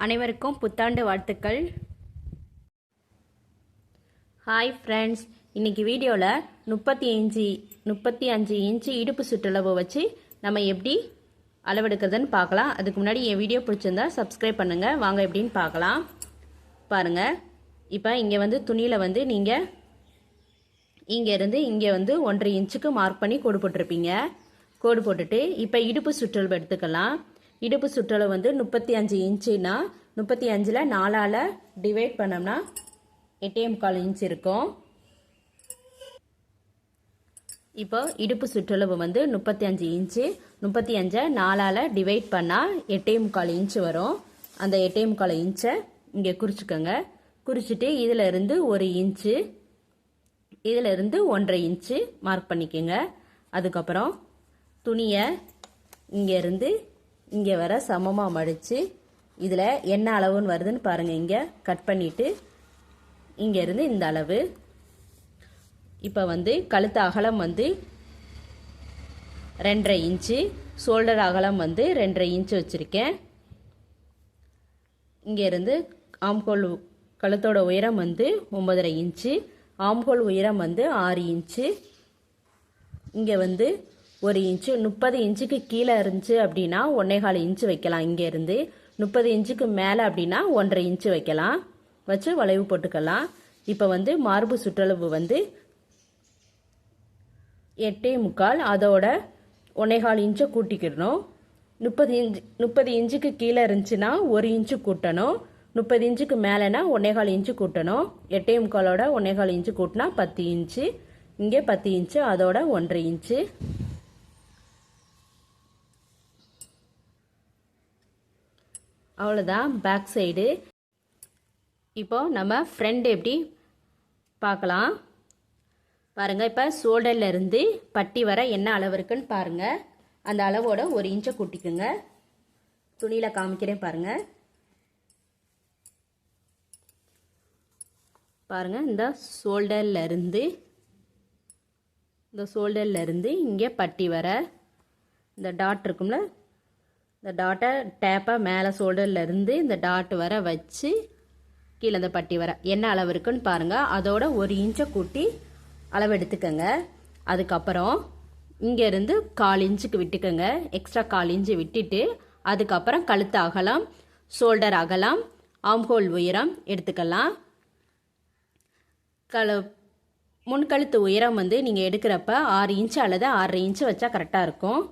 அனைவருக்கும் புத்தாண்டு வாழ்த்துக்கள். ஹாய் ஃப்ரெண்ட்ஸ், இன்றைக்கி வீடியோவில் 35 இன்ச்சு இடுப்பு சுற்றளவு வச்சு நம்ம எப்படி அளவெடுக்கிறதுன்னு பார்க்கலாம். அதுக்கு முன்னாடி என் வீடியோ பிடிச்சிருந்தா சப்ஸ்கிரைப் பண்ணுங்கள். வாங்க எப்படின்னு பார்க்கலாம். பாருங்கள், இப்போ இங்கே வந்து துணியில் நீங்கள் இங்கேருந்து இங்கே 1.5 இன்ச்சுக்கு மார்க் பண்ணி கோடு போட்டிருப்பீங்க. கோடு போட்டுட்டு இப்போ இடுப்பு சுற்றளவு எடுத்துக்கலாம். இடுப்பு சுற்றளவு 35 இன்ச்சுனா 35ல் 4ஆல் டிவைட் பண்ணோம்னா 8.25 இன்ச் இருக்கும். இப்போ இடுப்பு சுற்றளவு 35 இன்ச்சு. 35ஐ 4ஆல் டிவைட் பண்ணால் 8.25 இன்ச்சு வரும். அந்த 8.25 இன்ச்சை இங்கே குறிச்சிக்கோங்க. குறிச்சிட்டு இதில் இருந்து 1 இன்ச்சு, இதில் இருந்து 1.5 இன்ச்சு மார்க் பண்ணிக்கோங்க. அதுக்கப்புறம் துணியை இங்கேருந்து இங்கே வர சமமாக மடித்து இதில் என்ன அளவுன்னு வருதுன்னு பாருங்கள். இங்கே கட் பண்ணிவிட்டு இங்கேருந்து இந்த அளவு. இப்போ கழுத்து அகலம் 2.5 இன்ச்சு, ஷோல்டர் அகலம் 2.5 இன்ச்சு வச்சுருக்கேன். இங்கேருந்து ஆம்கோல் கழுத்தோட உயரம் 9.5 இன்ச்சு, ஆம்கோல் உயரம் 6 இன்ச்சு. இங்கே 1 இன்ச்சு. 30 இன்ச்சுக்கு கீழே இருந்துச்சு அப்படின்னா 1.25 இன்ச்சு வைக்கலாம். இங்கேருந்து 30 இன்ச்சுக்கு மேலே அப்படின்னா 1.5 இன்ச்சு வைக்கலாம். வச்சு வளைவு போட்டுக்கலாம். இப்போ மார்பு சுற்றளவு 8.25, அதோட 1.25 இன்ச்சை கூட்டிக்கிடணும். 30 இன்ச்சுக்கு கீழே இருந்துச்சுன்னா 1 இன்ச்சு கூட்டணும். 30 இன்ச்சுக்கு மேலேனா 1.25 இன்ச்சு கூட்டணும். 8.25ஓட 1.25 இன்ச்சு கூட்டினா 10 இன்ச்சு. இங்கே 10 இன்ச்சு, அதோட 1.5 இன்ச்சு. அவ்வளோதான் பேக் சைடு. இப்போ நம்ம ஃப்ரண்ட் எப்படி பார்க்கலாம் பாருங்கள். இப்போ ஷோல்டரில் இருந்து பட்டி வர என்ன அளவு இருக்குன்னு பாருங்கள். அந்த அளவோட 1 இன்ச்சை கூட்டிக்குங்க. துணியில் காமிக்கிறேன் பாருங்கள். பாருங்கள், இந்த ஷோல்டரில் இருந்து இங்கே பட்டி வர இந்த டாட் இருக்கும்ல, இந்த டாட்டை டேப்பை மேலே ஷோல்டரில் இருந்து இந்த டாட் வர வச்சு கீழே இந்த பட்டி வர என்ன அளவு இருக்குன்னு பாருங்கள். அதோட 1 இன்ச்சை கூட்டி அளவு எடுத்துக்கோங்க. அதுக்கப்புறம் இங்கேருந்து 1/4 இன்ச்சுக்கு விட்டுக்கோங்க. எக்ஸ்ட்ரா 1/4 இன்ச்சு விட்டுட்டு அதுக்கப்புறம் கழுத்து அகலம், ஷோல்டர் அகலம், ஆம்ஹோல் உயரம் எடுத்துக்கலாம். முன்கழுத்து உயரம் நீங்கள் எடுக்கிறப்ப 6 இன்ச்சு அல்லது 6.5 இன்ச்சு வச்சா கரெக்டாக இருக்கும்.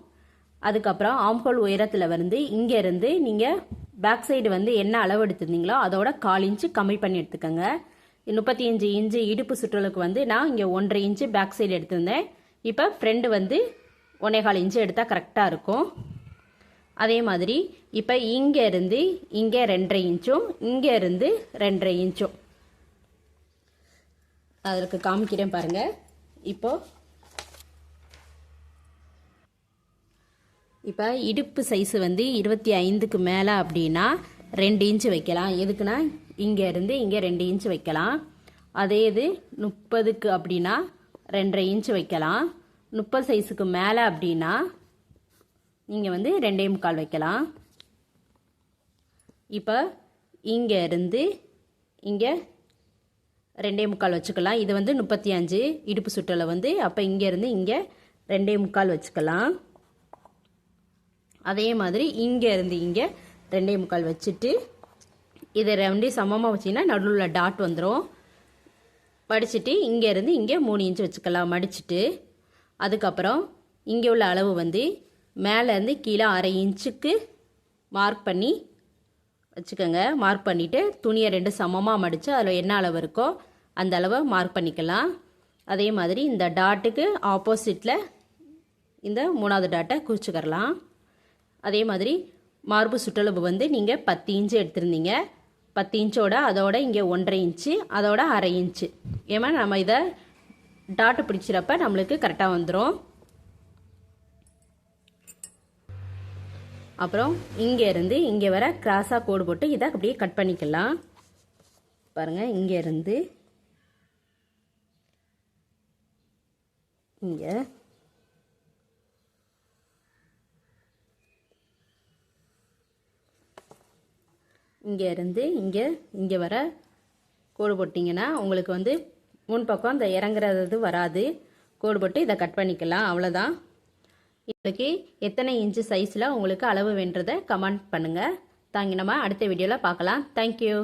அதுக்கப்புறம் ஆம்ஹோல் உயரத்தில் இங்கேருந்து நீங்கள் பேக் சைடு என்ன அளவு எடுத்துருந்தீங்களோ அதோட 1/4 இன்ச்சு கம்மி பண்ணி எடுத்துக்கோங்க. 35 இன்ச்சு இடுப்பு சுற்றலுக்கு நான் இங்கே 1.5 இன்ச்சு பேக் சைடு எடுத்திருந்தேன். இப்போ ஃப்ரெண்டு 1.25 இன்ச்சு எடுத்தால் கரெக்டாக இருக்கும். அதே மாதிரி இப்போ இங்கேருந்து இங்கே 2.5 இன்ச்சும் இங்கேருந்து 2.5 இன்ச்சும் அதற்கு காமிக்கிறேன் பாருங்கள். இப்போ இடுப்பு சைஸு 25க்கு மேலே அப்படின்னா 2 இன்ச்சு வைக்கலாம். எதுக்குன்னா இங்கேருந்து இங்கே 2 இன்ச்சு வைக்கலாம். அதே இது 30க்கு அப்படின்னா 2.5 இன்ச்சு வைக்கலாம். 30 சைஸுக்கு மேலே அப்படின்னா நீங்கள் 2.25 வைக்கலாம். இப்போ இங்கேருந்து இங்கே 2.25 வச்சுக்கலாம். இது 35 இடுப்பு சுற்றலை அப்போ இங்கேருந்து இங்கே 2.25 வச்சுக்கலாம். அதே மாதிரி இங்கேருந்து இங்கே 2.25 வச்சுட்டு இதை 2 சமமாக வச்சிங்கன்னா நடுவில் டாட் வந்துடும். மடிச்சுட்டு இங்கேருந்து இங்கே 3 இன்ச்சு வச்சுக்கலாம் மடிச்சுட்டு. அதுக்கப்புறம் இங்கே உள்ள அளவு மேலேருந்து கீழே 1/2 இன்ச்சுக்கு மார்க் பண்ணி வச்சுக்கோங்க. மார்க் பண்ணிவிட்டு துணியை 2 சமமாக மடித்து அதில் என்ன அளவு இருக்கோ அந்த அளவை மார்க் பண்ணிக்கலாம். அதே மாதிரி இந்த டாட்டுக்கு ஆப்போசிட்டில் இந்த 3வது டாட்டை குறிச்சிக்கிறலாம். அதே மாதிரி மார்பு சுற்றளவு நீங்கள் 10 இன்ச்சு எடுத்திருந்தீங்க. 10 இன்ச்சோட அதோட இங்கே 1.5 இன்ச்சு, அதோட 1/2 இன்ச்சு. ஏன்னா நம்ம இதை டாட்டு பிடிச்சிறப்ப நம்மளுக்கு கரெக்டாக வந்துடும். அப்புறம் இங்கேருந்து இங்கே வர கிராஸாக கோடு போட்டு இதை அப்படியே கட் பண்ணிக்கலாம். பாருங்கள், இங்கேருந்து இங்கே இங்கே இருந்து இங்கே வர கோடு போட்டிங்கன்னா உங்களுக்கு வந்து முன்பக்கம் இந்த இறங்குறது வராது. கோடு போட்டு இதை கட் பண்ணிக்கலாம். அவ்வளோதான். இதுக்கு எத்தனை இன்ச்சு சைஸில் உங்களுக்கு அளவு வேண்டதை கமெண்ட் பண்ணுங்கள். நம்ம அடுத்த வீடியோவில் பார்க்கலாம். தேங்க்யூ.